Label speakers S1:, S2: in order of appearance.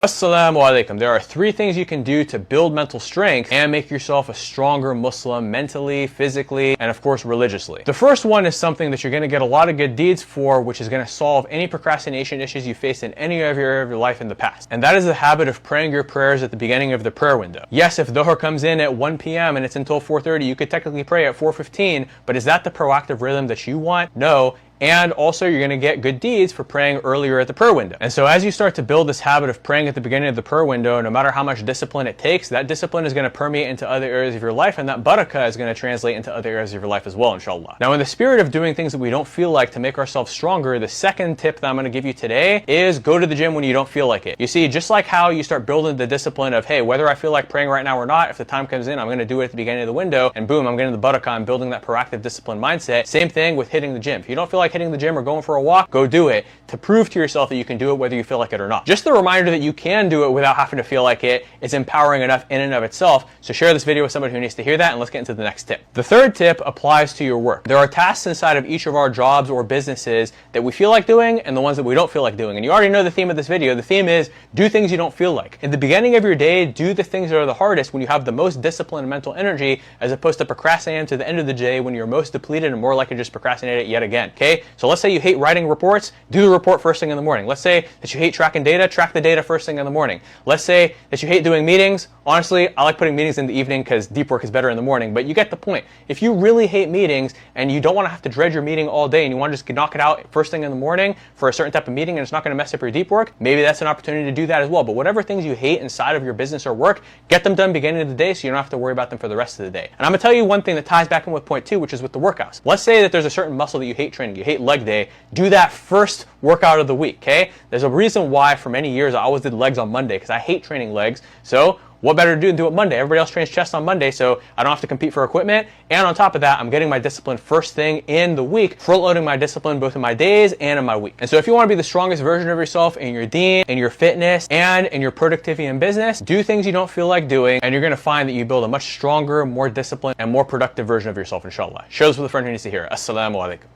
S1: Assalamu alaikum. There are 3 things you can do to build mental strength and make yourself a stronger Muslim mentally, physically, and of course religiously. The first one is something that you're going to get a lot of good deeds for, which is going to solve any procrastination issues you faced in any area of your life in the past. And that is the habit of praying your prayers at the beginning of the prayer window. Yes, if Dhuhr comes in at 1 p.m. and it's until 4:30, you could technically pray at 4:15, but is that the proactive rhythm that you want? No. And also you're going to get good deeds for praying earlier at the prayer window. And so as you start to build this habit of praying at the beginning of the prayer window, no matter how much discipline it takes, that discipline is going to permeate into other areas of your life, and that barakah is going to translate into other areas of your life as well, inshallah. Now in the spirit of doing things that we don't feel like to make ourselves stronger, the second tip that I'm going to give you today is go to the gym when you don't feel like it. You see, just like how you start building the discipline of, hey, whether I feel like praying right now or not, if the time comes in, I'm going to do it at the beginning of the window, and boom, I'm getting the barakah, I'm building that proactive discipline mindset. Same thing with hitting the gym. If you don't feel like hitting the gym or going for a walk, go do it to prove to yourself that you can do it whether you feel like it or not. Just the reminder that you can do it without having to feel like it is empowering enough in and of itself. So share this video with somebody who needs to hear that, and let's get into the next tip. The third tip applies to your work. There are tasks inside of each of our jobs or businesses that we feel like doing and the ones that we don't feel like doing. And you already know the theme of this video. The theme is do things you don't feel like. In the beginning of your day, do the things that are the hardest when you have the most discipline and mental energy, as opposed to procrastinating to the end of the day when you're most depleted and more likely to just procrastinate it yet again. Okay? So let's say you hate writing reports, do the report first thing in the morning. Let's say that you hate tracking data, track the data first thing in the morning. Let's say that you hate doing meetings. Honestly, I like putting meetings in the evening because deep work is better in the morning, but you get the point. If you really hate meetings and you don't want to have to dread your meeting all day and you want to just knock it out first thing in the morning for a certain type of meeting and it's not going to mess up your deep work, maybe that's an opportunity to do that as well. But whatever things you hate inside of your business or work, get them done beginning of the day so you don't have to worry about them for the rest of the day. And I'm going to tell you one thing that ties back in with point 2, which is with the workouts. Let's say that there's a certain muscle that you hate training, you hate leg day, do that first workout of the week, okay? There's a reason why for many years I always did legs on Monday because I hate training legs. So what better to do than do it Monday? Everybody else trains chest on Monday, so I don't have to compete for equipment. And on top of that, I'm getting my discipline first thing in the week, front-loading my discipline both in my days and in my week. And so if you want to be the strongest version of yourself in your deen, in your fitness, and in your productivity in business, do things you don't feel like doing, and you're going to find that you build a much stronger, more disciplined, and more productive version of yourself, inshallah. Share this with a friend who needs to hear it. Assalamu alaikum.